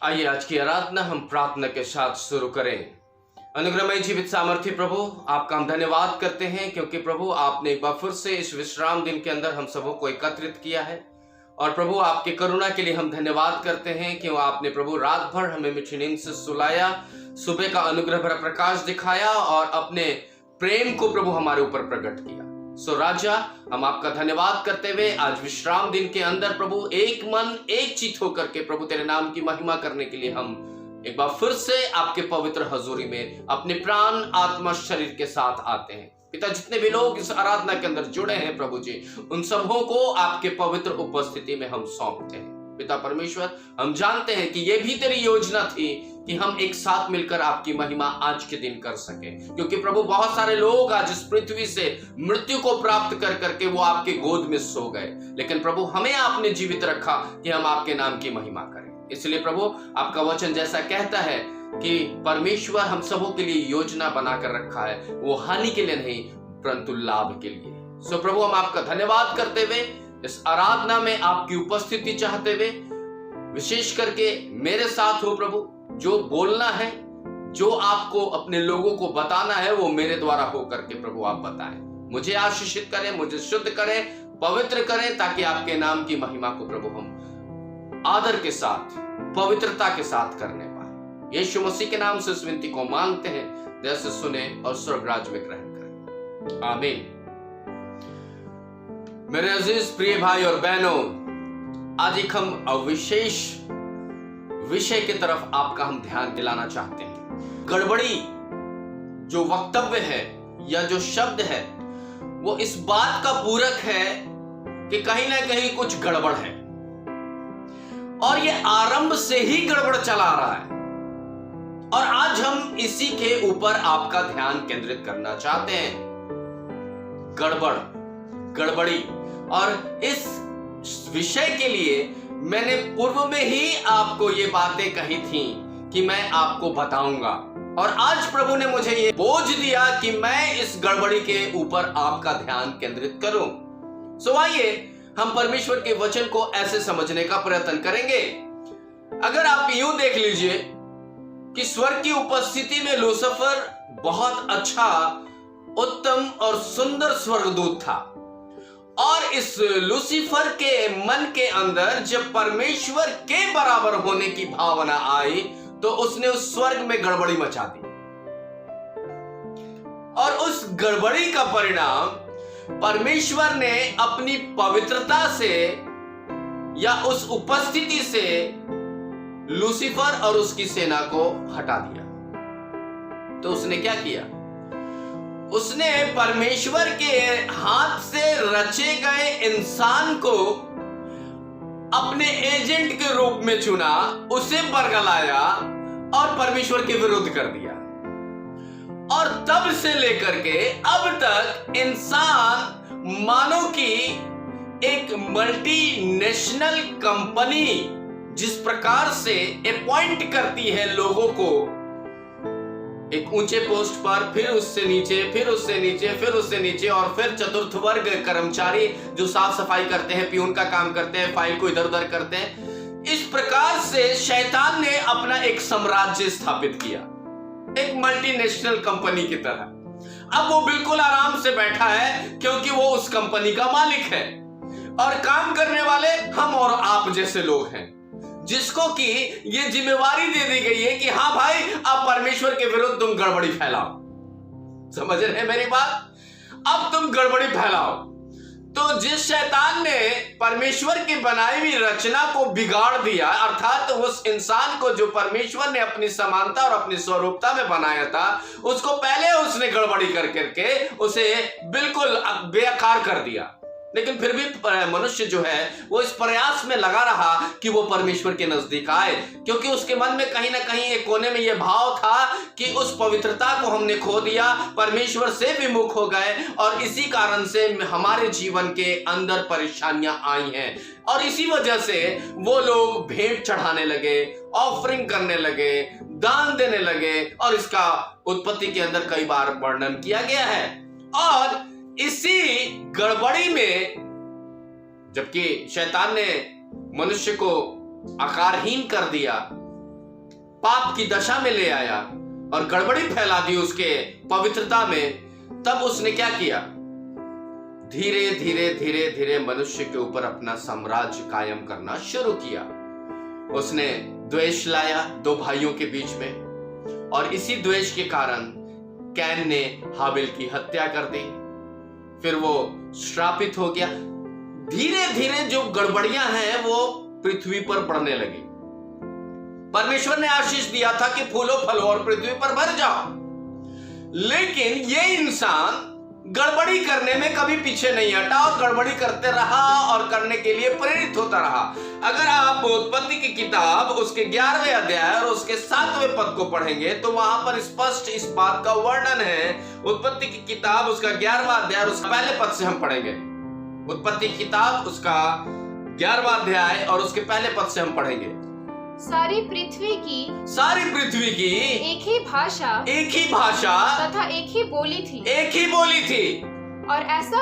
आइए आज की आराधना हम प्रार्थना के साथ शुरू करें। अनुग्रहमय जीवित सामर्थ्य प्रभु, आपका हम धन्यवाद करते हैं क्योंकि प्रभु आपने एक बार फिर से इस विश्राम दिन के अंदर हम सबों को एकत्रित किया है। और प्रभु आपके करुणा के लिए हम धन्यवाद करते हैं कि आपने प्रभु रात भर हमें मीठी नींद से सुलाया, सुबह का अनुग्रह भरा प्रकाश दिखाया और अपने प्रेम को प्रभु हमारे ऊपर प्रकट किया। सो राजा, हम आपका धन्यवाद करते हुए आज विश्राम दिन के अंदर प्रभु एक मन एक चित होकर के प्रभु तेरे नाम की महिमा करने के लिए हम एक बार फिर से आपके पवित्र हजूरी में अपने प्राण आत्मा शरीर के साथ आते हैं। पिता, जितने भी लोग इस आराधना के अंदर जुड़े हैं प्रभु जी, उन सबों को आपके पवित्र उपस्थिति में हम सौंपते हैं। पिता परमेश्वर, हम जानते हैं कि यह भी तेरी योजना थी कि हम एक साथ मिलकर आपकी महिमा आज के दिन कर सके, क्योंकि प्रभु बहुत सारे लोग आज इस पृथ्वी से मृत्यु को प्राप्त कर करके वो आपके गोद में सो गए, लेकिन प्रभु हमें आपने जीवित रखा कि हम आपके नाम की महिमा करें। इसलिए प्रभु आपका वचन जैसा कहता है कि परमेश्वर हम सबों के लिए योजना बनाकर रखा है, वो हानि के लिए नहीं परंतु लाभ के लिए। सो प्रभु हम आपका धन्यवाद करते हुए इस आराधना में आपकी उपस्थिति चाहते हुए विशेष करके मेरे साथ हो प्रभु, जो बोलना है, जो आपको अपने लोगों को बताना है, वो मेरे द्वारा हो करके प्रभु आप बताएं। मुझे आशीषित करें, मुझे शुद्ध करें, पवित्र करें, ताकि आपके नाम की महिमा को प्रभु हम आदर के साथ, पवित्रता के साथ करने पाए। यीशु मसीह के नाम से इस विनती को मांगते हैं, दया से सुने और स्वर्गराज में ग्रहण करें। आमीन। मेरे अजीज प्रिय भाई और बहनों, आज एक हम विशेष विषय की तरफ आपका हम ध्यान दिलाना चाहते हैं। गड़बड़ी जो वक्तव्य है या जो शब्द है वो इस बात का पूरक है कि कहीं ना कहीं कुछ गड़बड़ है और ये आरंभ से ही गड़बड़ चला रहा है। और आज हम इसी के ऊपर आपका ध्यान केंद्रित करना चाहते हैं। गड़बड़ी। और इस विषय के लिए मैंने पूर्व में ही आपको ये बातें कही थी कि मैं आपको बताऊंगा, और आज प्रभु ने मुझे ये बोझ दिया कि मैं इस गड़बड़ी के ऊपर आपका ध्यान केंद्रित करूं। सो आइए हम परमेश्वर के वचन को ऐसे समझने का प्रयत्न करेंगे। अगर आप यूं देख लीजिए कि स्वर्ग की उपस्थिति में लूसीफर बहुत अच्छा, उत्तम और सुंदर स्वर्गदूत था, और इस लूसीफर के मन के अंदर जब परमेश्वर के बराबर होने की भावना आई तो उसने उस स्वर्ग में गड़बड़ी मचा दी, और उस गड़बड़ी का परिणाम परमेश्वर ने अपनी पवित्रता से या उस उपस्थिति से लूसीफर और उसकी सेना को हटा दिया। तो उसने क्या किया? उसने परमेश्वर के हाथ से रचे गए इंसान को अपने एजेंट के रूप में चुना, उसे बरगलाया और परमेश्वर के विरुद्ध कर दिया। और तब से लेकर के अब तक इंसान मानो कि एक मल्टीनेशनल कंपनी जिस प्रकार से अपॉइंट करती है लोगों को एक ऊंचे पोस्ट पर, फिर उससे नीचे, फिर उससे नीचे, फिर उससे नीचे, और फिर चतुर्थ वर्ग कर्मचारी जो साफ सफाई करते हैं, पियून का काम करते हैं, फाइल को इधर उधर करते हैं। इस प्रकार से शैतान ने अपना एक साम्राज्य स्थापित किया, एक मल्टीनेशनल कंपनी की तरह। अब वो बिल्कुल आराम से बैठा है क्योंकि वो उस कंपनी का मालिक है, और काम करने वाले हम और आप जैसे लोग हैं, जिसको कि ये जिम्मेवारी दे दी गई है कि हाँ भाई, अब परमेश्वर के विरुद्ध तुम गड़बड़ी फैलाओ। समझ रहे हैं मेरी बात? अब तुम गड़बड़ी फैलाओ। तो जिस शैतान ने परमेश्वर की बनाई हुई रचना को बिगाड़ दिया, अर्थात उस इंसान को जो परमेश्वर ने अपनी समानता और अपनी स्वरूपता में बनाया था, उसको पहले उसने गड़बड़ी कर करके उसे बिल्कुल बेकार कर दिया। लेकिन फिर भी मनुष्य जो है वो इस प्रयास में लगा रहा कि वो परमेश्वर के नजदीक आए, क्योंकि उसके मन में कहीं ना कहीं एक कोने में ये भाव था कि उस पवित्रता को हमने खो दिया, परमेश्वर से विमुख हो गए, और इसी कारण से हमारे जीवन के अंदर परेशानियां आई हैं। और इसी वजह से वो लोग भेंट चढ़ाने लगे, ऑफरिंग करने लगे, दान देने लगे, और इसका उत्पत्ति के अंदर कई बार वर्णन किया गया है। और इसी गड़बड़ी में, जबकि शैतान ने मनुष्य को आकारहीन कर दिया, पाप की दशा में ले आया और गड़बड़ी फैला दी उसके पवित्रता में, तब उसने क्या किया? धीरे धीरे धीरे धीरे मनुष्य के ऊपर अपना साम्राज्य कायम करना शुरू किया। उसने द्वेष लाया दो भाइयों के बीच में, और इसी द्वेष के कारण कैन ने हाबिल की हत्या कर दी। फिर वो श्रापित हो गया। धीरे धीरे जो गड़बड़ियां हैं वो पृथ्वी पर बढ़ने लगी। परमेश्वर ने आशीष दिया था कि फूलो फलो और पृथ्वी पर भर जाओ, लेकिन ये इंसान गड़बड़ी करने में कभी पीछे नहीं हटा और गड़बड़ी करते रहा और करने के लिए प्रेरित होता रहा। अगर आप उत्पत्ति की किताब उसके 11वें अध्याय और उसके 7वें पद को पढ़ेंगे तो वहां पर स्पष्ट इस बात का वर्णन है। उत्पत्ति की किताब उसका 11वां अध्याय और उसका पहले पद से हम पढ़ेंगे। उत्पत्ति की किताब उसका 11वां अध्याय और उसके पहले पद से हम पढ़ेंगे। सारी पृथ्वी की एक ही भाषा तथा एक ही बोली थी। और ऐसा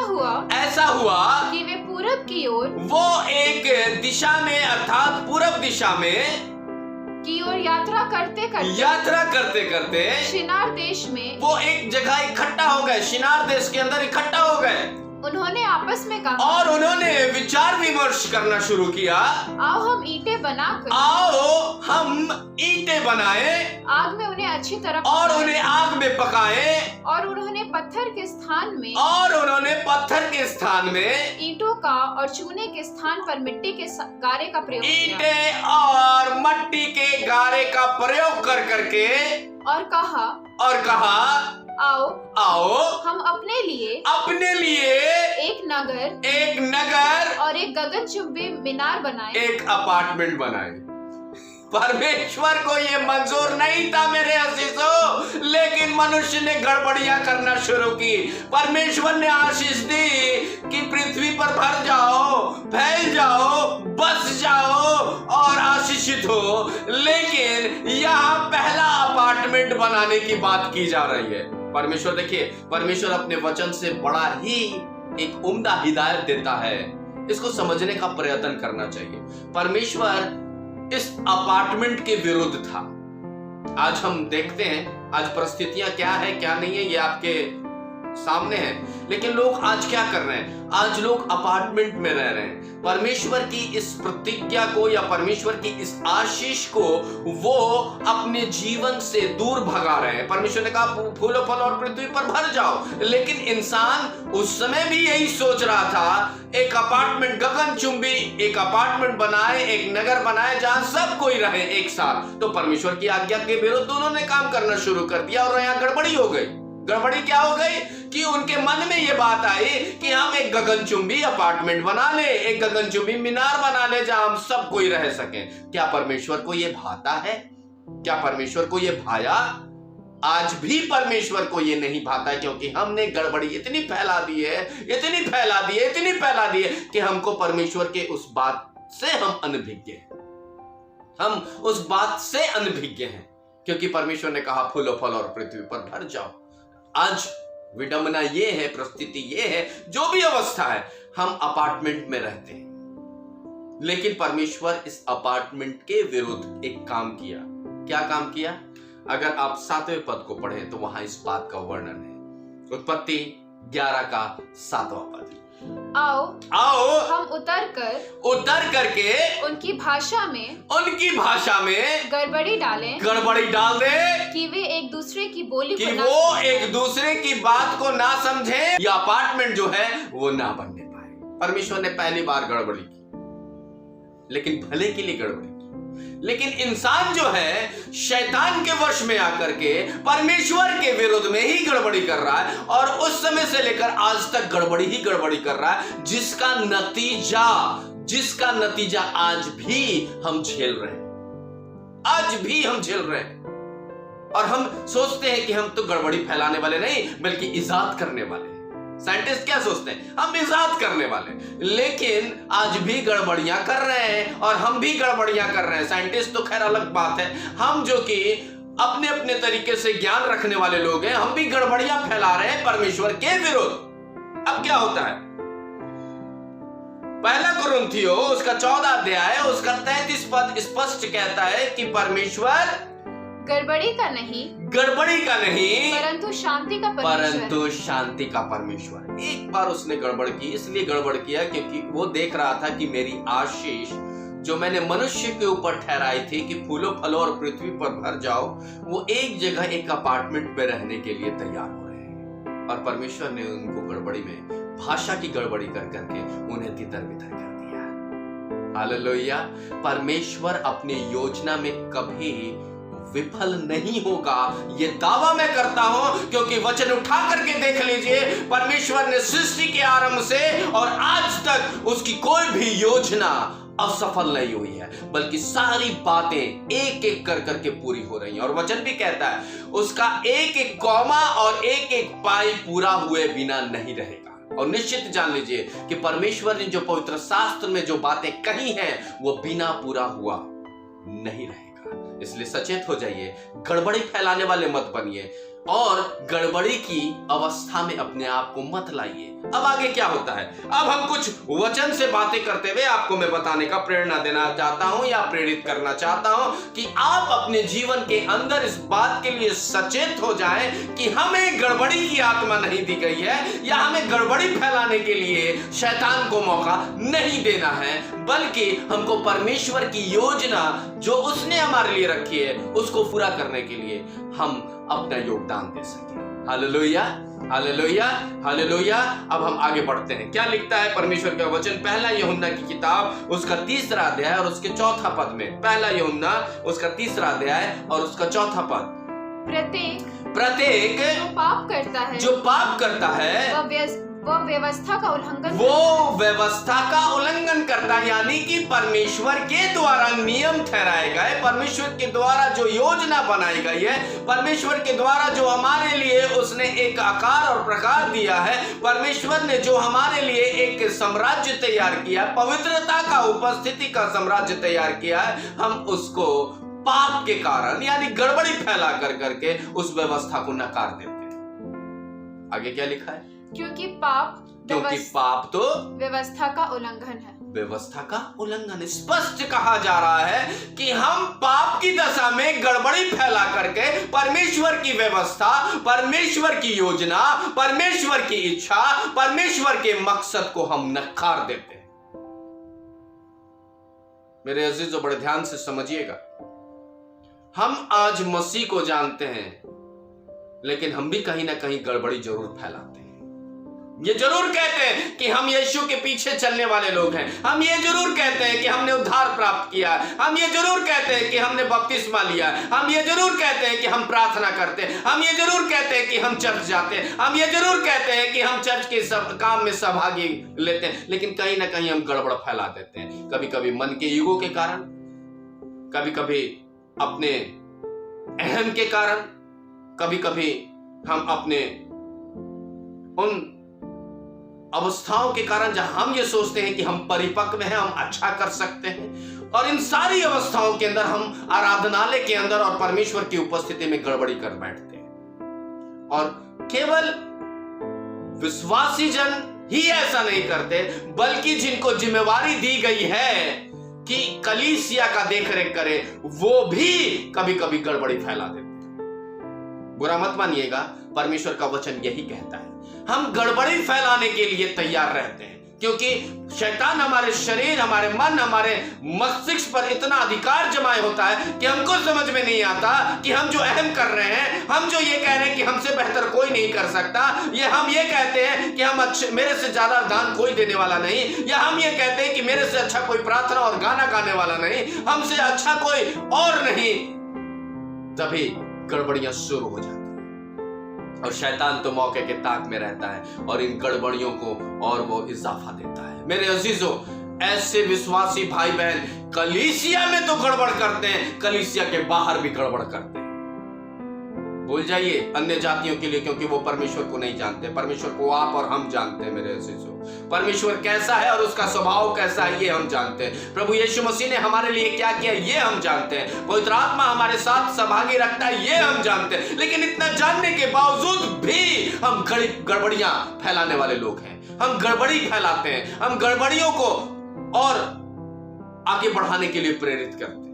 हुआ कि वे पूरब की ओर वो एक दिशा में अर्थात पूरब दिशा में की ओर यात्रा करते करते शिनार देश में वो एक जगह इकट्ठा हो गए। शिनार देश के अंदर इकट्ठा हो गए। उन्होंने आपस में कहा और उन्होंने विचार विमर्श करना शुरू किया। आओ हम ईंटें बनाए, आग में उन्हें अच्छी तरह और उन्हें आग में पकाए, और उन्होंने पत्थर के स्थान में ईंटों का और चूने के स्थान पर मिट्टी के गारे का प्रयोग किया। ईंटें और मिट्टी के गारे का प्रयोग कर करके और कहा आओ हम अपने लिए एक नगर और एक गगनचुंबी मीनार बनाए, एक अपार्टमेंट बनाए। परमेश्वर को ये मंजूर नहीं था मेरे अजीजों, लेकिन मनुष्य ने गड़बड़ियां करना शुरू की। परमेश्वर ने आशीष दी कि पृथ्वी पर भर जाओ, फैल जाओ, बस जाओ और आशीषित हो, लेकिन यहाँ पहला अपार्टमेंट बनाने की बात की जा रही है। परमेश्वर देखिए, परमेश्वर अपने वचन से बड़ा ही एक उम्दा हिदायत देता है। इसको समझने का प्रयत्न करना चाहिए। परमेश्वर इस अपार्टमेंट के विरुद्ध था। आज हम देखते हैं आज परिस्थितियां क्या है क्या नहीं है ये आपके सामने है, लेकिन लोग आज क्या कर रहे हैं? आज लोग अपार्टमेंट में रह रहे हैं। परमेश्वर की इस प्रतिज्ञा को या परमेश्वर की इस आशीष को वो अपने जीवन से दूर भगा रहे हैं। परमेश्वर ने कहा फूलो फल और पृथ्वी पर भर जाओ, लेकिन इंसान उस समय भी यही सोच रहा था, एक अपार्टमेंट गगनचुंबी एक अपार्टमेंट बनाए, एक नगर बनाए जहां सब कोई रहे एक साथ। तो परमेश्वर की आज्ञा के विरुद्ध उन्होंने काम करना शुरू कर दिया और यहाँ गड़बड़ी हो गई। गड़बड़ी क्या हो गई कि उनके मन में ये बात आई कि हम एक गगनचुंबी अपार्टमेंट बना ले, एक गगनचुंबी मीनार बना ले जहां हम सब कोई रह सकें। क्या परमेश्वर को ये भाता है? क्या परमेश्वर को ये भाया? आज भी परमेश्वर को ये नहीं भाता है, क्योंकि हमने गड़बड़ी इतनी फैला दी है कि हमको परमेश्वर के उस बात से हम अनभिज्ञ हैं। हम उस बात से अनभिज्ञ हैं, क्योंकि परमेश्वर ने कहा फूलो फल और पृथ्वी पर भर जाओ। आज विडंबना ये है, परिस्थिति ये है, जो भी अवस्था है, हम अपार्टमेंट में रहते हैं। लेकिन परमेश्वर इस अपार्टमेंट के विरुद्ध एक काम किया। क्या काम किया? अगर आप 7वें पद को पढ़ें तो वहां इस बात का वर्णन है। उत्पत्ति 11 का 7वां पद। आओ हम उतर करके उनकी भाषा में गड़बड़ी डाल दे कि वे एक दूसरे की बोली कि वो एक दूसरे की बात को ना समझे, या अपार्टमेंट जो है वो ना बनने पाए। परमेश्वर ने पहली बार गड़बड़ी की, लेकिन भले के लिए गड़बड़ी की। लेकिन इंसान जो है शैतान के वश में आकर के परमेश्वर के विरुद्ध में ही गड़बड़ी कर रहा है, और उस समय से लेकर आज तक गड़बड़ी ही गड़बड़ी कर रहा है, जिसका नतीजा आज भी हम झेल रहे हैं। और हम सोचते हैं कि हम तो गड़बड़ी फैलाने वाले नहीं, बल्कि इजाद करने वाले। साइंटिस्ट क्या सोचते हैं? हम इजाद करने वाले, लेकिन आज भी गड़बड़ियां कर रहे हैं और हम भी गड़बड़ियां कर रहे हैं। साइंटिस्ट तो खैर अलग बात है, हम जो कि अपने अपने तरीके से ज्ञान रखने वाले लोग हैं, हम भी गड़बड़ियां फैला रहे हैं परमेश्वर के विरुद्ध। अब क्या होता है? पहला कुरिन्थियों उसका 14 अध्याय उसका 33 पद स्पष्ट कहता है कि परमेश्वर गड़बड़ी का नहीं, गड़बड़ी का नहीं, परंतु शांति का परमेश्वर। परंतु शांति का परमेश्वर। एक बार उसने गड़बड़ की, इसलिए गड़बड़ किया क्योंकि वो देख रहा था कि मेरी आशीष जो मैंने मनुष्य के ऊपर ठहराई थी कि फूलों फलों और पृथ्वी पर भर जाओ, वो एक जगह एक अपार्टमेंट में रहने के लिए तैयार हो रहे हैं। और परमेश्वर ने उनको गड़बड़ी में, भाषा की गड़बड़ी कर करके उन्हें तितर बितर कर दिया। हालेलुया। परमेश्वर अपनी योजना में कभी विफल नहीं होगा, ये दावा मैं करता हूं, क्योंकि वचन उठा करके देख लीजिए, परमेश्वर ने सृष्टि के आरंभ से और आज तक उसकी कोई भी योजना असफल नहीं हुई है, बल्कि सारी बातें एक एक कर करके पूरी हो रही हैं। और वचन भी कहता है उसका एक एक कौमा और एक एक पाई पूरा हुए बिना नहीं रहेगा। और निश्चित जान लीजिए कि परमेश्वर ने जो पवित्र शास्त्र में जो बातें कही हैं वो बिना पूरा हुआ नहीं रहेगा। इसलिए सचेत हो जाइए, गड़बड़ी फैलाने वाले मत बनिए और गड़बड़ी की अवस्था में अपने आप को मत लाइए। अब आगे क्या होता है, अब हम कुछ वचन से बातें करते हुए आपको मैं बताने का प्रेरणा देना चाहता हूं या प्रेरित करना चाहता हूं कि आप अपने जीवन के अंदर इस बात के लिए सचेत हो जाएं कि हमें गड़बड़ी की आत्मा नहीं दी गई है या हमें गड़बड़ी फैलाने के लिए शैतान को मौका नहीं देना है, बल्कि हमको परमेश्वर की योजना जो उसने हमारे लिए रखी है उसको पूरा करने के लिए हम अपना योगदान दे सके। Hallelujah, hallelujah, hallelujah. अब हम आगे बढ़ते हैं। क्या लिखता है परमेश्वर का वचन, पहला यूहन्ना की किताब उसका 3रा अध्याय और उसके 4था पद में। पहला यूहन्ना उसका 3रा अध्याय और उसका 4था पद। प्रत्येक जो पाप करता है वो व्यवस्था का उल्लंघन करता है, यानी कि परमेश्वर के द्वारा नियम ठहराए गए, परमेश्वर के द्वारा जो योजना बनाई गई है, परमेश्वर के द्वारा जो हमारे लिए उसने एक आकार और प्रकार दिया है, परमेश्वर ने जो हमारे लिए एक साम्राज्य तैयार किया, पवित्रता का उपस्थिति का साम्राज्य तैयार किया है, हम उसको पाप के कारण यानी गड़बड़ी फैला कर करके उस व्यवस्था को नकार देते हैं। आगे क्या लिखा है, क्योंकि पाप तो व्यवस्था का उल्लंघन है। व्यवस्था का उल्लंघन स्पष्ट कहा जा रहा है कि हम पाप की दशा में गड़बड़ी फैला करके परमेश्वर की व्यवस्था, परमेश्वर की योजना, परमेश्वर की इच्छा, परमेश्वर के मकसद को हम नकार देते हैं। मेरे अजीजों, बड़े ध्यान से समझिएगा, हम आज मसीह को जानते हैं, लेकिन हम भी कहीं ना कहीं गड़बड़ी जरूर फैलाते हैं। ये जरूर कहते हैं कि हम यीशु के पीछे चलने वाले लोग हैं, हम ये जरूर कहते हैं कि हमने उद्धार प्राप्त किया, हम ये जरूर कहते हैं कि हमने बपतिस्मा लिया, हम ये जरूर कहते हैं कि हम प्रार्थना करते हैं, हम ये जरूर कहते हैं कि हम चर्च जाते हैं, हम ये जरूर कहते हैं कि हम चर्च के सब काम में सहभागी लेते हैं, लेकिन कहीं ना कहीं हम गड़बड़ फैला देते हैं। कभी कभी मन के युगों के कारण, कभी कभी अपने अहम के कारण, कभी कभी हम अपने उन अवस्थाओं के कारण जहां हम ये सोचते हैं कि हम परिपक्व हैं, हम अच्छा कर सकते हैं, और इन सारी अवस्थाओं के अंदर हम आराधनालय के अंदर और परमेश्वर की उपस्थिति में गड़बड़ी कर बैठते हैं। और केवल विश्वासी जन ही ऐसा नहीं करते, बल्कि जिनको जिम्मेवारी दी गई है कि कलीसिया का देखरेख करे, वो भी कभी कभी गड़बड़ी फैला देते हैं। बुरा मत मानिएगा, परमेश्वर का वचन यही कहता है, हम गड़बड़ी फैलाने के लिए तैयार रहते हैं, क्योंकि शैतान हमारे शरीर, हमारे मन, हमारे मस्तिष्क पर इतना अधिकार जमाए होता है कि हमको समझ में नहीं आता कि हम जो अहम कर रहे हैं, हम जो ये कह रहे हैं कि हमसे बेहतर कोई नहीं कर सकता, हम ये कहते हैं कि हम अच्छे, मेरे से ज्यादा दान कोई देने वाला नहीं, या हम ये कहते हैं कि मेरे से अच्छा कोई प्रार्थना और गाना गाने वाला नहीं, हमसे अच्छा कोई और नहीं, तभी गड़बड़ियां शुरू हो जाती हैं। और शैतान तो मौके के ताक में रहता है और इन गड़बड़ियों को और वो इजाफा देता है। मेरे अजीजों, ऐसे विश्वासी भाई बहन कलीसिया में तो गड़बड़ करते हैं, कलीसिया के बाहर भी गड़बड़ करते हैं। भूल जाइए अन्य जातियों के लिए, क्योंकि वो परमेश्वर को नहीं जानते। परमेश्वर को आप और हम जानते हैं। मेरे अजीजों, परमेश्वर कैसा है और उसका स्वभाव कैसा है ये हम जानते हैं। प्रभु यीशु मसीह ने हमारे लिए क्या किया ये हम जानते हैं। पवित्र आत्मा हमारे साथ सहभागी रखता है ये हम जानते हैं। लेकिन इतना जानने के बावजूद भी हम गड़बड़ियां फैलाने वाले लोग हैं। हम गड़बड़ी फैलाते हैं, हम गड़बड़ियों को और आगे बढ़ाने के लिए प्रेरित करते हैं।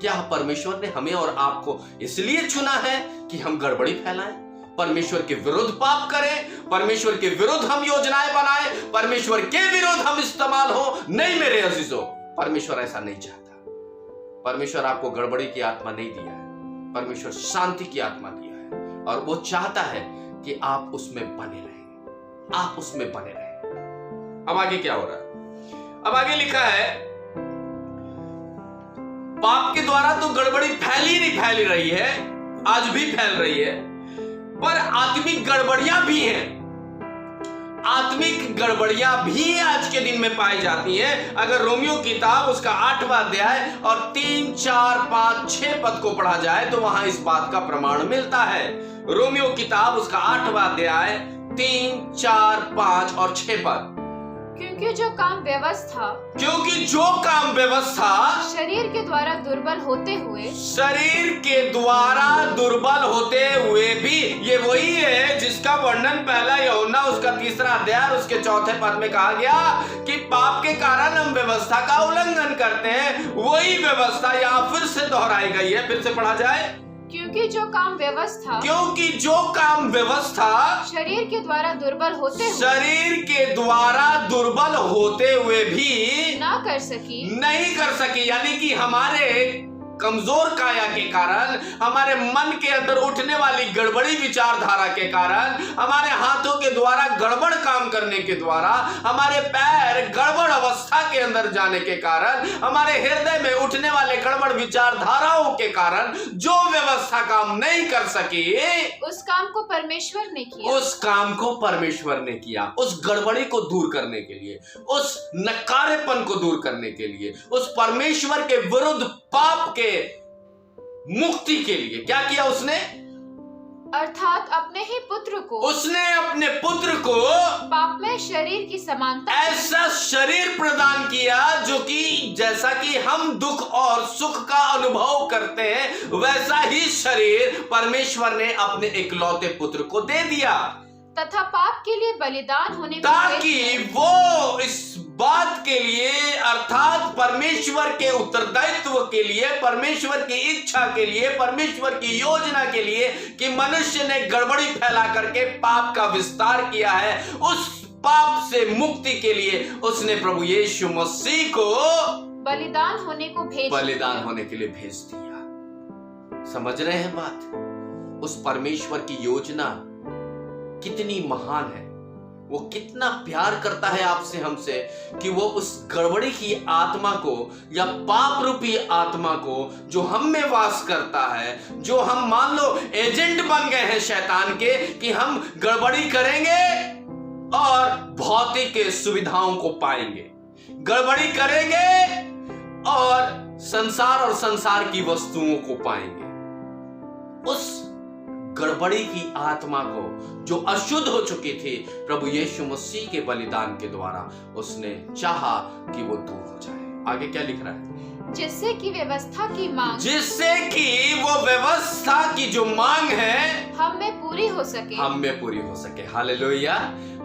क्या परमेश्वर ने हमें और आपको इसलिए चुना है कि हम गड़बड़ी फैलाएं, परमेश्वर के विरुद्ध पाप करें, परमेश्वर के विरुद्ध हम योजनाएं बनाएं, परमेश्वर के विरुद्ध हम इस्तेमाल हो? नहीं मेरे अजीजों, परमेश्वर ऐसा नहीं चाहता। परमेश्वर आपको गड़बड़ी की आत्मा नहीं दिया है, परमेश्वर शांति की आत्मा दिया है, और वो चाहता है कि आप उसमें बने रहें, आप उसमें बने रहें। अब आगे क्या हो रहा है? अब आगे लिखा है, पाप के द्वारा तो गड़बड़ी फैल ही रही है, आज भी फैल रही है, पर आत्मिक गड़बड़ियां भी हैं। आत्मिक गड़बड़ियां भी आज के दिन में पाई जाती हैं। अगर रोमियो किताब उसका 8वां अध्याय और 3, 4, 5, 6 पद को पढ़ा जाए तो वहां इस बात का प्रमाण मिलता है। रोमियो किताब उसका 8वां अध्याय 3, 4, 5 और 6 पद। क्योंकि जो काम व्यवस्था शरीर के द्वारा दुर्बल होते हुए भी, ये वही है जिसका वर्णन पहला यूहन्ना उसका 3रा अध्याय उसके 4थे पद में कहा गया कि पाप के कारण हम व्यवस्था का उल्लंघन करते हैं। वही व्यवस्था यहाँ फिर से दोहराई गई है। फिर से पढ़ा जाए, क्योंकि जो काम व्यवस्था शरीर के द्वारा दुर्बल होते हुए भी नहीं कर सकी, यानी कि हमारे कमजोर काया के कारण, हमारे मन के अंदर उठने वाली गड़बड़ी विचारधारा के कारण, हमारे हाथों के द्वारा गड़बड़ काम करने के द्वारा, हमारे पैर गड़बड़ अवस्था के अंदर जाने के कारण, हमारे हृदय में उठने वाले गड़बड़ विचारधाराओं के कारण जो व्यवस्था काम नहीं कर सकी, उस काम को परमेश्वर ने किया। उस गड़बड़ी को दूर करने के लिए, उस नकारेपन को दूर करने के लिए, उस परमेश्वर के विरुद्ध पाप के मुक्ति के लिए क्या किया उसने? अर्थात अपने पुत्र को पाप में शरीर की समानता, ऐसा शरीर प्रदान किया जो कि जैसा कि हम दुख और सुख का अनुभव करते हैं, वैसा ही शरीर परमेश्वर ने अपने इकलौते पुत्र को दे दिया, तथा पाप के लिए बलिदान होने, ताकि वो इस बात के लिए, अर्थात परमेश्वर के उत्तरदायित्व के लिए, परमेश्वर की इच्छा के लिए, परमेश्वर की योजना के लिए कि मनुष्य ने गड़बड़ी फैला करके पाप का विस्तार किया है, उस पाप से मुक्ति के लिए उसने प्रभु यीशु मसीह को बलिदान होने के लिए भेज दिया। समझ रहे हैं बात? उस परमेश्वर की योजना कितनी महान है, वो कितना प्यार करता है आपसे, हमसे, कि वो उस गड़बड़ी की आत्मा को या पाप रूपी आत्मा को जो हम में वास करता है, जो हम मान लो एजेंट बन गए हैं शैतान के, कि हम गड़बड़ी करेंगे और भौतिक सुविधाओं को पाएंगे, गड़बड़ी करेंगे और संसार की वस्तुओं को पाएंगे। उस गड़बड़ी की आत्मा को जो अशुद्ध हो चुकी थी, प्रभु यीशु मसीह के बलिदान के द्वारा उसने चाहा कि वो दूर हो जाए। आगे क्या लिख रहा है? जिससे कि व्यवस्था की जो मांग है हम में पूरी हो सके। Hallelujah,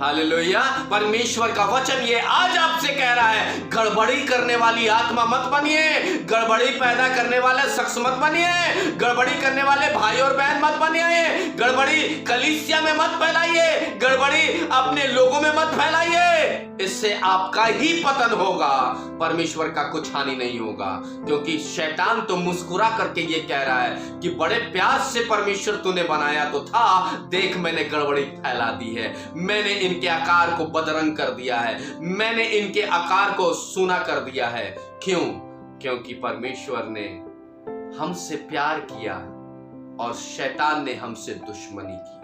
hallelujah. परमेश्वर का वचन ये आज आपसे कह रहा है, गड़बड़ी करने वाली आत्मा मत बनिए, गड़बड़ी पैदा करने वाले शख्स मत बनिए, गड़बड़ी करने वाले भाई और बहन मत बनिए, गड़बड़ी कलीसिया में मत फैलाइए, गड़बड़ी अपने लोगों में मत फैलाइए। इससे आपका ही पतन होगा, परमेश्वर का कुछ हानि नहीं होगा। क्योंकि शैतान तो मुस्कुरा करके ये कह रहा है कि बड़े प्यार से परमेश्वर तूने बनाया तो था, देख मैंने गड़बड़ी फैला दी है, मैंने इनके आकार को बदरंग कर दिया है, मैंने इनके आकार को सूना कर दिया है। क्यों? क्योंकि परमेश्वर ने हमसे प्यार किया और शैतान ने हमसे दुश्मनी की।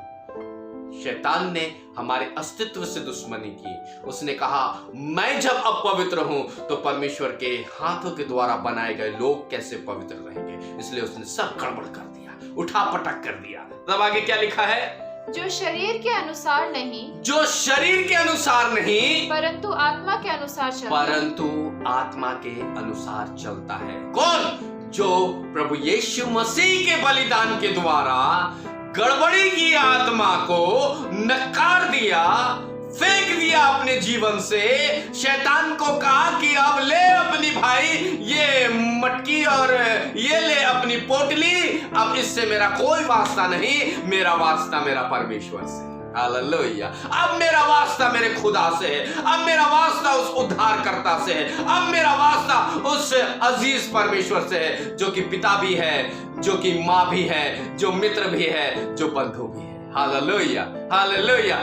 शैतान ने हमारे अस्तित्व से दुश्मनी की। उसने कहा मैं जब अपवित्र हूं तो परमेश्वर के हाथों के द्वारा बनाए गए लोग कैसे पवित्र रहेंगे, इसलिए उसने सब गड़बड़ कर दिया, उठा पटक कर दिया। तब आगे क्या लिखा है? जो शरीर के अनुसार नहीं परंतु आत्मा के अनुसार चलता है। कौन? जो प्रभु यीशु मसीह के बलिदान के द्वारा गड़बड़ी की आत्मा को नकार दिया, फेंक दिया लिया अपने जीवन से, शैतान को कहा कि अब ले अपनी भाई ये मटकी और ये ले अपनी पोटली, अब इससे मेरा कोई वास्ता नहीं, मेरा वास्ता मेरा परमेश्वर से। हालेलुया। अब मेरा वास्ता मेरे खुदा से है, अब मेरा वास्ता उस उद्धारकर्ता से है, अब मेरा वास्ता उस अजीज परमेश्वर से है, जो कि पिता भी है, जो कि माँ भी है, जो मित्र भी है, जो बंधु भी है। Hallelujah, hallelujah.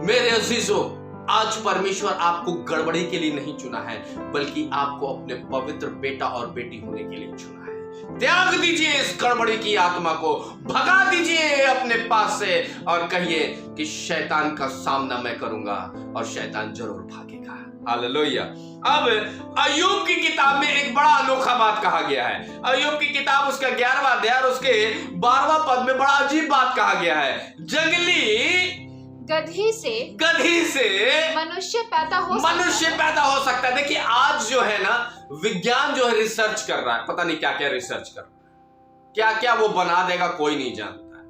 मेरे अजीजों, आज परमेश्वर आपको गड़बड़ी के लिए नहीं चुना है, बल्कि आपको अपने पवित्र बेटा और बेटी होने के लिए चुना है। त्याग दीजिए इस गड़बड़ी की आत्मा को, भगा दीजिए अपने पास से और कहिए कि शैतान का सामना मैं करूंगा और शैतान जरूर भागेगा। हालेलुया। अब अय्यूब की किताब में एक बड़ा अनोखा बात कहा गया है। अय्यूब की किताब उसका 11वां अध्याय और उसके 12वां पद में बड़ा अजीब बात कहा गया है। जंगली गधी से मनुष्य पैदा हो सकता है। देखिए आज जो है ना, विज्ञान जो है रिसर्च कर रहा है, पता नहीं क्या क्या रिसर्च कर रहा है, क्या क्या वो बना देगा कोई नहीं जानता है।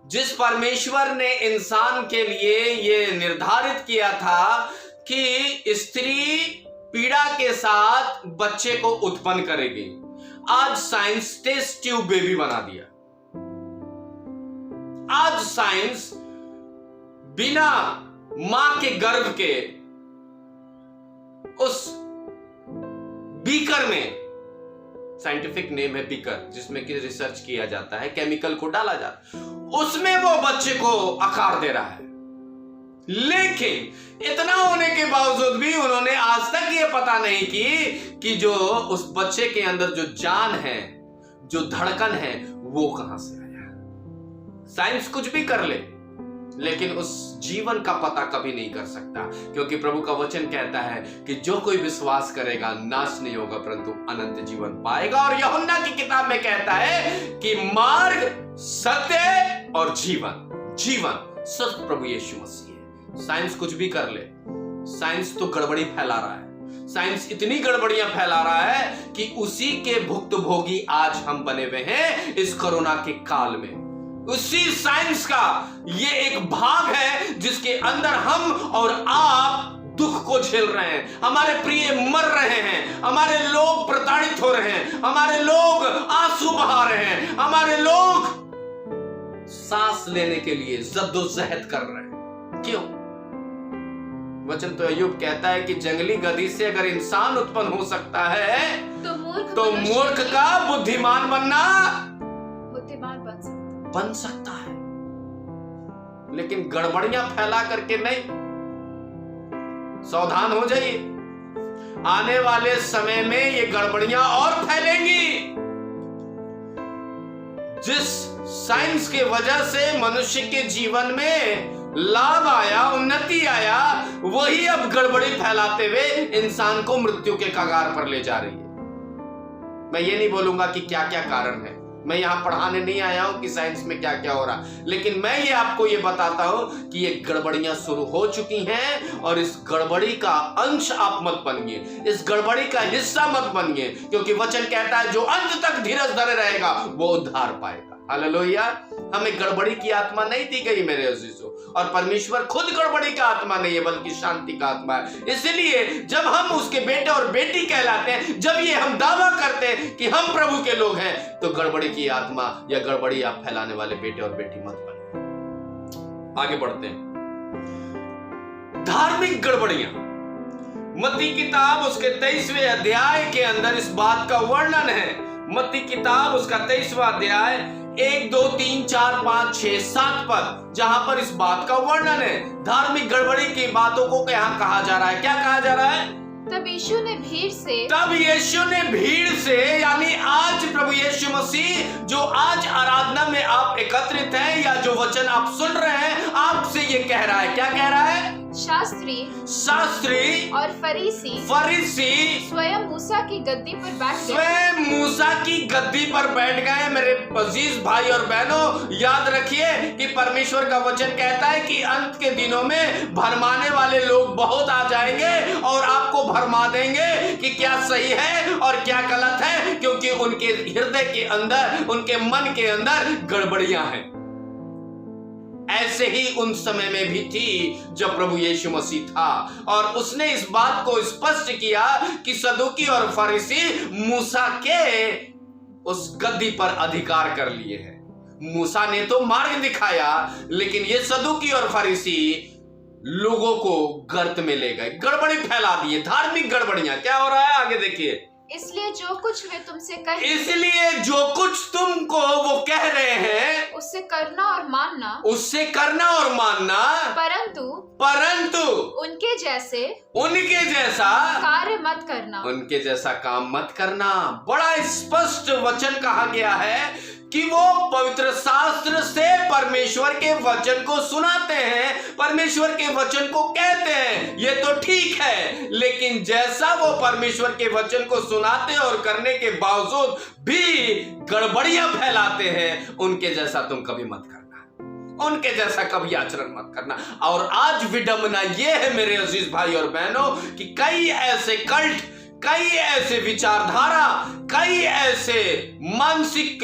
जिस परमेश्वर ने इंसान के लिए ये निर्धारित किया था कि स्त्री पीड़ा के साथ बच्चे को उत्पन्न करेगी, आज साइंस टेस्ट ट्यूब बेबी बना दिया। आज साइंस बिना मां के गर्भ के उस बीकर में, साइंटिफिक नेम है बीकर, जिसमें कि रिसर्च किया जाता है, केमिकल को डाला जाता है, उसमें वो बच्चे को आकार दे रहा है। लेकिन इतना होने के बावजूद भी उन्होंने आज तक ये पता नहीं की कि जो उस बच्चे के अंदर जो जान है, जो धड़कन है, वो कहां से आया। साइंस कुछ भी कर ले, लेकिन उस जीवन का पता कभी नहीं कर सकता, क्योंकि प्रभु का वचन कहता है कि जो कोई विश्वास करेगा नाश नहीं होगा परंतु अनंत जीवन पाएगा। और यूहन्ना की किताब में कहता है कि मार्ग, सत्य और जीवन सिर्फ प्रभु यीशु मसीह है। साइंस कुछ भी कर ले, साइंस तो गड़बड़ी फैला रहा है। साइंस इतनी गड़बड़ियां फैला रहा है कि उसी के भुक्तभोगी आज हम बने हुए हैं इस कोरोना के काल में। उसी साइंस का ये एक भाग है जिसके अंदर हम और आप दुख को झेल रहे हैं। हमारे प्रिय मर रहे हैं, हमारे लोग प्रताड़ित हो रहे हैं, हमारे लोग आंसू बहा रहे हैं, हमारे लोग सांस लेने के लिए जद्दोजहद कर रहे हैं। क्यों? वचन तो अय्यूब कहता है कि जंगली गधी से अगर इंसान उत्पन्न हो सकता है तो मूर्ख का बुद्धिमान बन सकता है। लेकिन गड़बड़ियां फैला करके नहीं। सावधान हो जाइए, आने वाले समय में ये गड़बड़ियां और फैलेंगी। जिस साइंस के वजह से मनुष्य के जीवन में लाभ आया, उन्नति आया, वही अब गड़बड़ी फैलाते हुए इंसान को मृत्यु के कगार पर ले जा रही है। मैं ये नहीं बोलूंगा कि क्या क्या कारण है, मैं यहां पढ़ाने नहीं आया हूं कि साइंस में क्या क्या हो रहा, लेकिन मैं ये आपको ये बताता हूं कि ये गड़बड़ियां शुरू हो चुकी हैं और इस गड़बड़ी का अंश आप मत बनिए, इस गड़बड़ी का हिस्सा मत बनिए, क्योंकि वचन कहता है जो अंत तक धीरज धरे रहेगा वो उद्धार पाएगा। हालेलुया। हमें गड़बड़ी की आत्मा नहीं दी गई मेरे अजीजों, और परमेश्वर खुद गड़बड़ी का आत्मा नहीं है बल्कि शांति का आत्मा है। इसलिए जब हम उसके बेटे और बेटी कहलाते हैं, जब ये हम दावा करते हैं कि हम प्रभु के लोग हैं, तो गड़बड़ी की आत्मा या गड़बड़ी आप फैलाने वाले बेटे और बेटी मत बने। आगे बढ़ते हैं। धार्मिक गड़बड़ियां, मत्ती किताब उसके 23वें अध्याय के अंदर इस बात का वर्णन है। मत्ती किताब उसका 23वां अध्याय 1, 2, 3, 4, 5, 6, 7 पद, जहां पर इस बात का वर्णन है। धार्मिक गड़बड़ी की बातों को यहां कहा जा रहा है। क्या कहा जा रहा है? तब यीशु ने भीड़ से, यानी आज प्रभु यीशु मसीह जो आज आराधना में आप एकत्रित हैं या जो वचन आप सुन रहे हैं, आपसे ये कह रहा है। क्या कह रहा है? शास्त्री और फरीसी स्वयं मूसा की गद्दी पर बैठ गए। मेरे अजीज भाई और बहनों, याद रखिए कि परमेश्वर का वचन कहता है कि अंत के दिनों में भरमाने वाले लोग बहुत आ जाएंगे और आपको भरमा देंगे कि क्या सही है और क्या गलत है, क्योंकि उनके हृदय के अंदर, उनके मन के अंदर गड़बड़ियां हैं। ऐसे ही उन समय में भी थी जब प्रभु यीशु मसीह था। और उसने इस बात को स्पष्ट किया कि सदूकी और फरीसी मूसा के उस गद्दी पर अधिकार कर लिए हैं। मूसा ने तो मार्ग दिखाया, लेकिन ये सदूकी और फरीसी लोगों को गर्त में ले गए, गड़बड़ी फैला दिए, धार्मिक गड़बड़ियां। क्या हो रहा है आगे देखिए। इसलिए जो कुछ वे तुमसे कहे, इसलिए जो कुछ तुमको वो कह रहे हैं उससे करना और मानना, उससे करना और मानना, परंतु उनके जैसा कार्य मत करना, उनके जैसा काम मत करना। बड़ा स्पष्ट वचन कहा गया है कि वो पवित्र शास्त्र से परमेश्वर के वचन को सुनाते हैं, परमेश्वर के वचन को कहते हैं, ये तो ठीक है, लेकिन जैसा वो परमेश्वर के वचन को सुनाते और करने के बावजूद भी गड़बड़ियां फैलाते हैं, उनके जैसा तुम कभी मत करना, उनके जैसा कभी आचरण मत करना। और आज विडंबना ये है मेरे अजीज भाई और बहनों कि कई ऐसे कल्ट, कई ऐसे विचारधारा, कई ऐसे मानसिक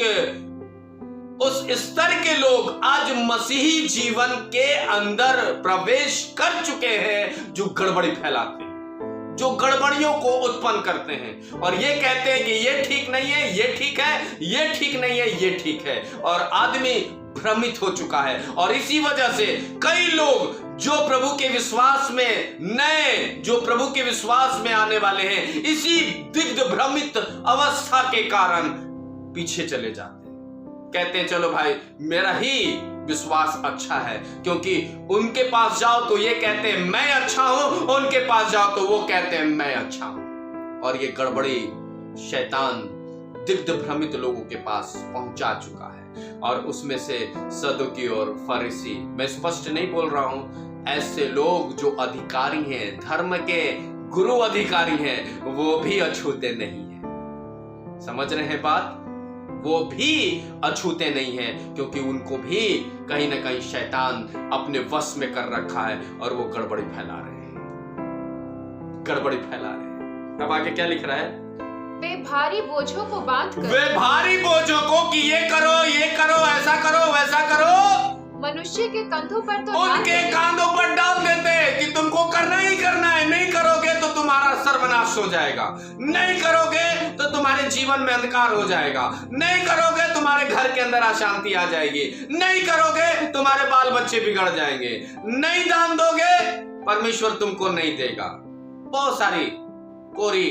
उस स्तर के लोग आज मसीही जीवन के अंदर प्रवेश कर चुके हैं, जो गड़बड़ी फैलाते हैं, जो गड़बड़ियों को उत्पन्न करते हैं और ये कहते हैं कि ये ठीक नहीं है, ये ठीक है, ये ठीक नहीं है, ये ठीक है। और आदमी भ्रमित हो चुका है। और इसी वजह से कई लोग जो प्रभु के विश्वास में नए, जो प्रभु के विश्वास में आने वाले हैं, इसी दिग्ध भ्रमित अवस्था के कारण पीछे चले जाते हैं। कहते हैं चलो भाई मेरा ही विश्वास अच्छा है, क्योंकि उनके पास जाओ तो ये कहते हैं मैं अच्छा हूं, उनके पास जाओ तो वो कहते हैं मैं अच्छा हूं। और ये गड़बड़ी शैतान दिग्ध भ्रमित लोगों के पास पहुंचा चुका है। और उसमें से सदूकी और फरीसी, मैं स्पष्ट नहीं बोल रहा हूं, ऐसे लोग जो अधिकारी हैं, धर्म के गुरु अधिकारी हैं, वो भी अछूते नहीं है। समझ रहे हैं बात? वो भी अछूते नहीं हैं, क्योंकि उनको भी कहीं ना कहीं शैतान अपने वश में कर रखा है और वो गड़बड़ी फैला रहे हैं, गड़बड़ी फैला रहे हैं। अब आगे क्या लिख रहा है? वे भारी बोझों को बांधकर, वे भारी बोझों को कि ये करो, ऐसा करो, वैसा करो, मनुष्य के कंधों पर तो उनके कांधों पर डाल देते हैं कि तुमको करना ही करना है, नहीं करोगे तो तुम्हारा सर्वनाश हो जाएगा, नहीं करोगे तो तुम्हारे जीवन में अंधकार हो जाएगा, नहीं करोगे तुम्हारे घर के अंदर अशांति आ जाएगी, नहीं करोगे तुम्हारे बाल बच्चे बिगड़ जाएंगे, नहीं दान दोगे परमेश्वर तुमको नहीं देगा। बहुत सारी कोरी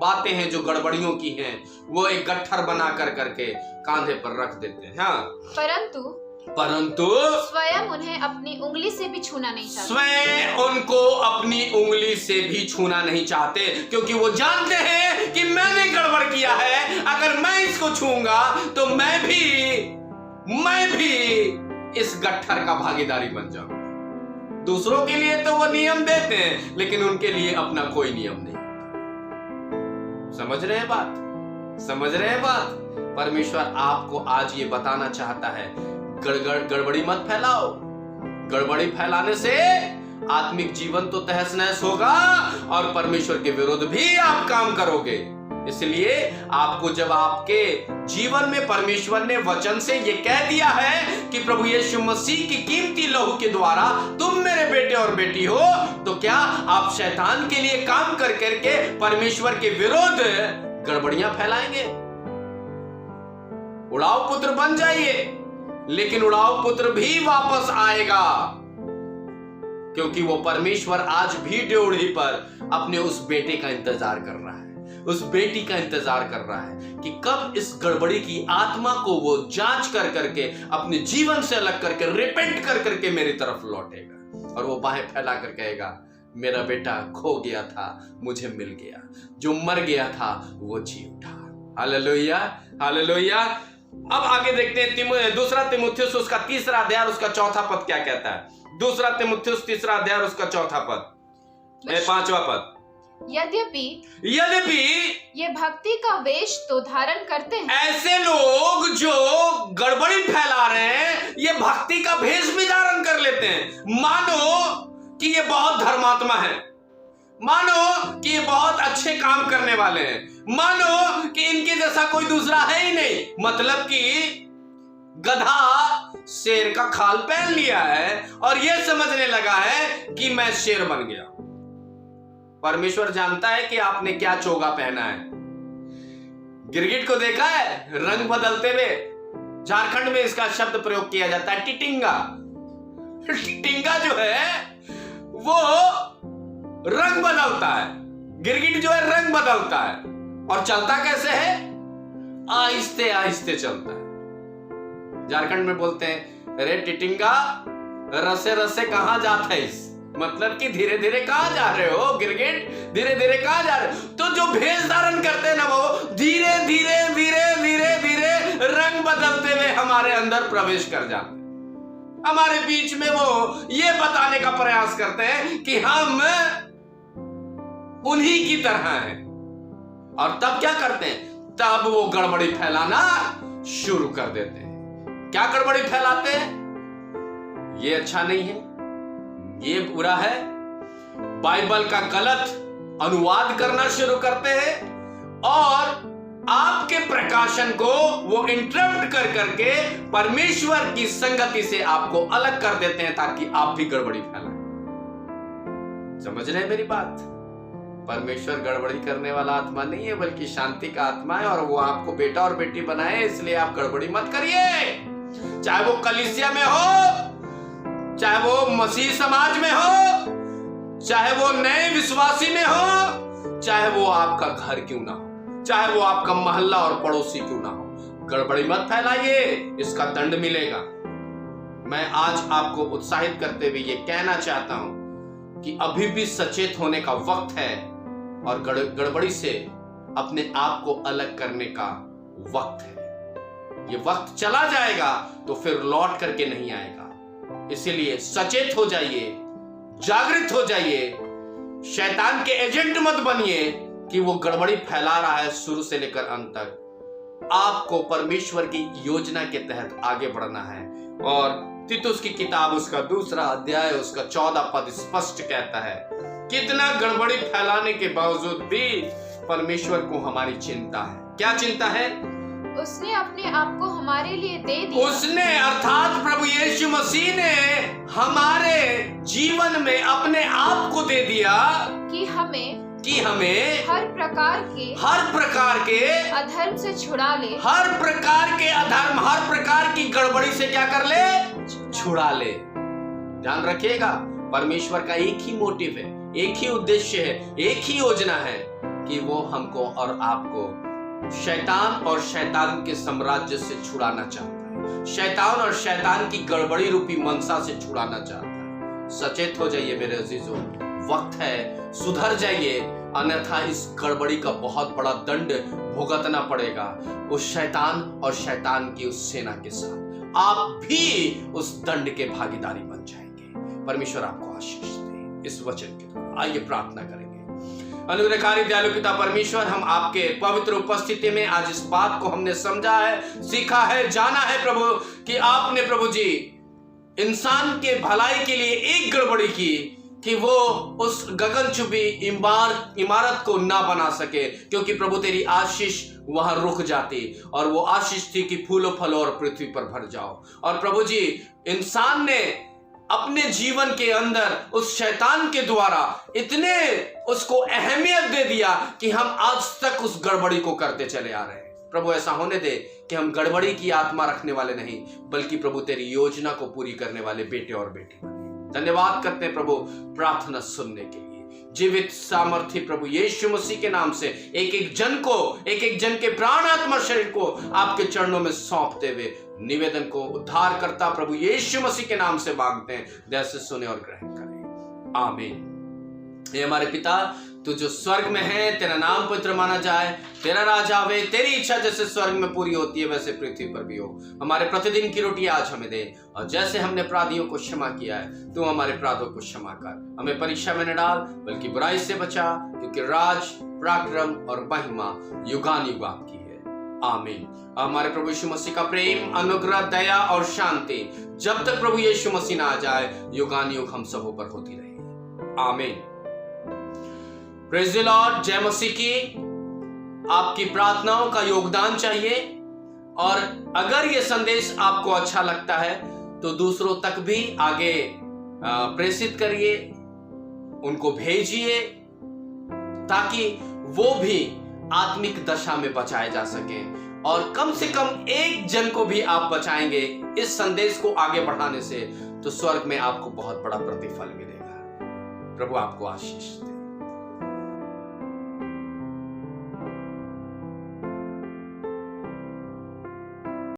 बातें हैं जो गड़बड़ियों की हैं, वो एक गट्ठर बना कर करके कांधे पर रख देते हैं। हाँ, परंतु स्वयं उन्हें अपनी उंगली से भी छूना नहीं चाहते, स्वयं उनको अपनी उंगली से भी छूना नहीं चाहते, क्योंकि वो जानते हैं कि मैंने गड़बड़ किया है, अगर मैं इसको छूंगा तो मैं भी इस गट्ठर का भागीदारी बन जाऊंगा। दूसरों के लिए तो वो नियम देते हैं, लेकिन उनके लिए अपना कोई नियम नहीं। समझ रहे हैं बात? समझ रहे हैं बात? परमेश्वर आपको आज ये बताना चाहता है, गड़बड़ी मत फैलाओ। गड़बड़ी फैलाने से आत्मिक जीवन तो तहस नहस होगा और परमेश्वर के विरुद्ध भी आप काम करोगे। इसलिए आपको जब आपके जीवन में परमेश्वर ने वचन से ये कह दिया है कि प्रभु यीशु मसीह की कीमती लहू के द्वारा तुम मेरे बेटे और बेटी हो, तो क्या आप शैतान के लिए काम कर करके परमेश्वर के विरुद्ध गड़बड़ियां फैलाएंगे? उड़ाऊ पुत्र बन जाइए, लेकिन उड़ाऊ पुत्र भी वापस आएगा, क्योंकि वो परमेश्वर आज भी ड्योढ़ी पर अपने उस बेटे का इंतजार कर रहा है, उस बेटी का इंतजार कर रहा है कि कब इस गड़बड़ी की आत्मा को वो जांच कर करके अपने जीवन से अलग करके रिपेंट कर करके मेरी तरफ लौटेगा और वो बाहें फैला कर कहेगा मेरा बेटा खो गया था, मुझे मिल गया, जो मर गया था वो जी उठा। Hallelujah, hallelujah. अब आगे देखते हैं दूसरा तीमुथियुस उसका 3 अध्याय उसका 4 पद क्या कहता है। दूसरा तीमुथियुस 3 अध्याय उसका 4 पद 5वां पद। यद्यपि ये भक्ति का वेश तो धारण करते हैं, ऐसे लोग जो गड़बड़ी फैला रहे हैं ये भक्ति का भेष भी धारण कर लेते हैं। मानो कि ये बहुत धर्मात्मा है, मानो कि ये बहुत अच्छे काम करने वाले हैं, मानो कि इनके जैसा कोई दूसरा है ही नहीं। मतलब कि गधा शेर का खाल पहन लिया है और यह समझने लगा है कि मैं शेर बन गया। परमेश्वर जानता है कि आपने क्या चोगा पहना है। गिरगिट को देखा है रंग बदलते हुए? झारखंड में इसका शब्द प्रयोग किया जाता है टिटिंगा। टिटिंगा जो है वो रंग बदलता है, गिरगिट जो है रंग बदलता है। और चलता कैसे है? आहिस्ते आहिस्ते चलता है। झारखंड में बोलते हैं अरे टिटिंगा रसे रसे कहां जाता है, मतलब कि धीरे धीरे कहां जा रहे हो गिरगिट, धीरे धीरे कहां जा रहे हो। तो जो भेष धारण करते हैं ना वो धीरे धीरे धीरे धीरे धीरे रंग बदलते हुए हमारे अंदर प्रवेश कर जाते हैं। हमारे बीच में वो ये बताने का प्रयास करते हैं कि हम उन्हीं की तरह हैं। और तब क्या करते हैं? तब वो गड़बड़ी फैलाना शुरू कर देते हैं। क्या गड़बड़ी फैलाते हैं? ये अच्छा नहीं है, ये बुरा है, बाइबल का गलत अनुवाद करना शुरू करते हैं और आपके प्रकाशन को वो इंटरप्ट कर करके परमेश्वर की संगति से आपको अलग कर देते हैं ताकि आप भी गड़बड़ी फैलाएं। समझ रहे हैं मेरी बात? परमेश्वर गड़बड़ी करने वाला आत्मा नहीं है बल्कि शांति का आत्मा है और वो आपको बेटा और बेटी बनाए, इसलिए आप गड़बड़ी मत करिए। चाहे वो कलीसिया में हो, चाहे वो मसीह समाज में हो, चाहे वो नए विश्वासी में हो, चाहे वो आपका घर क्यों ना हो, चाहे वो आपका मोहल्ला और पड़ोसी क्यों ना हो, गड़बड़ी मत फैलाइए, इसका दंड मिलेगा। मैं आज आपको उत्साहित करते हुए ये कहना चाहता हूं कि अभी भी सचेत होने का वक्त है और गड़बड़ी से अपने आप को अलग करने का वक्त है। ये वक्त चला जाएगा तो फिर लौट करके नहीं आएगा। इसीलिए सचेत हो जाइए, जागृत हो जाइए, शैतान के एजेंट मत बनिए कि वो गड़बड़ी फैला रहा है शुरू से लेकर अंत तक। आपको परमेश्वर की योजना के तहत आगे बढ़ना है। और तीतुस की किताब उसका 2 अध्याय उसका 14 पद स्पष्ट कहता है, कितना गड़बड़ी फैलाने के बावजूद भी परमेश्वर को हमारी चिंता है। क्या चिंता है? उसने अपने आप को हमारे लिए दे दिया। उसने अर्थात प्रभु यीशु मसीह ने हमारे जीवन में अपने आप को दे दिया कि हमें हर प्रकार के अधर्म से छुड़ा ले, हर प्रकार के अधर्म, हर प्रकार की गड़बड़ी से क्या कर ले? छुड़ा ले। ध्यान रखिएगा, परमेश्वर का एक ही मोटिव है, एक ही उद्देश्य है, एक ही योजना है कि वो हमको और आपको शैतान और शैतान के साम्राज्य से छुड़ाना चाहता है, शैतान और शैतान की गड़बड़ी रूपी मनसा से छुड़ाना चाहता है। सचेत हो जाइए मेरे अजीजों, वक्त है, सुधर जाइए, अन्यथा इस गड़बड़ी का बहुत बड़ा दंड भुगतना पड़ेगा उस शैतान और शैतान की उस सेना के साथ। आप भी उस दंड के भागीदारी बन जाएंगे। परमेश्वर आपको आशीष दे इस वचन के द्वारा। आइए प्रार्थना करेंगे। अनुग्रहकारी दयालु पिता परमेश्वर, हम आपके पवित्र उपस्थिति में आज इस बात को हमने समझा है, सीखा है, जाना है प्रभु कि आपने प्रभु जी इंसान के भलाई के लिए एक गड़बड़ी की कि वो उस गगनचुंबी इमारत को ना बना सके, क्योंकि प्रभु तेरी आशीष वहां रुक जाती और वो आशीष थी कि फूलों फलों और पृथ्वी पर भर जाओ। और प्रभु जी इंसान ने अपने जीवन के अंदर उस शैतान के द्वारा इतने उसको अहमियत दे दिया कि हम आज तक उस गड़बड़ी को करते चले आ रहे हैं। प्रभु ऐसा होने दे कि हम गड़बड़ी की आत्मा रखने वाले नहीं बल्कि प्रभु तेरी योजना को पूरी करने वाले बेटे और बेटी बने। धन्यवाद करते हैं प्रभु प्रार्थना सुनने के लिए। जीवित सामर्थ्य प्रभु यीशु मसीह के नाम से एक एक जन के प्राण आत्मा शरीर को आपके चरणों में सौंपते हुए निवेदन को उद्धार करता प्रभु यीशु मसीह के नाम से मांगते हैं। दया से सुने और ग्रहण करें, आमीन। हे हमारे पिता, तू जो स्वर्ग में है, तेरा नाम पवित्र माना जाए, तेरा राज आवे, तेरी इच्छा जैसे स्वर्ग में पूरी होती है वैसे पृथ्वी पर भी हो। हमारे प्रतिदिन की रोटी आज हमें दे, और जैसे हमने अपराधियों को क्षमा किया है तू हमारे अपराधों को क्षमा कर। हमें परीक्षा में न डाल बल्कि बुराई से बचा, क्योंकि राज, पराक्रम और महिमा युगानुयुग आपकी है, आमीन। हमारे प्रभु यीशु मसीह का प्रेम, अनुग्रह, दया और शांति जब तक प्रभु यीशु मसीह ना आ जाए युगानुयुग हम सबों पर होती रहे, आमीन। Praise the Lord. जय मसीह की। आपकी प्रार्थनाओं का योगदान चाहिए और अगर ये संदेश आपको अच्छा लगता है तो दूसरों तक भी आगे प्रेषित करिए, उनको भेजिए, ताकि वो भी आत्मिक दशा में बचाए जा सके। और कम से कम एक जन को भी आप बचाएंगे इस संदेश को आगे बढ़ाने से, तो स्वर्ग में आपको बहुत बड़ा प्रतिफल मिलेगा। प्रभु आपको आशीष दे।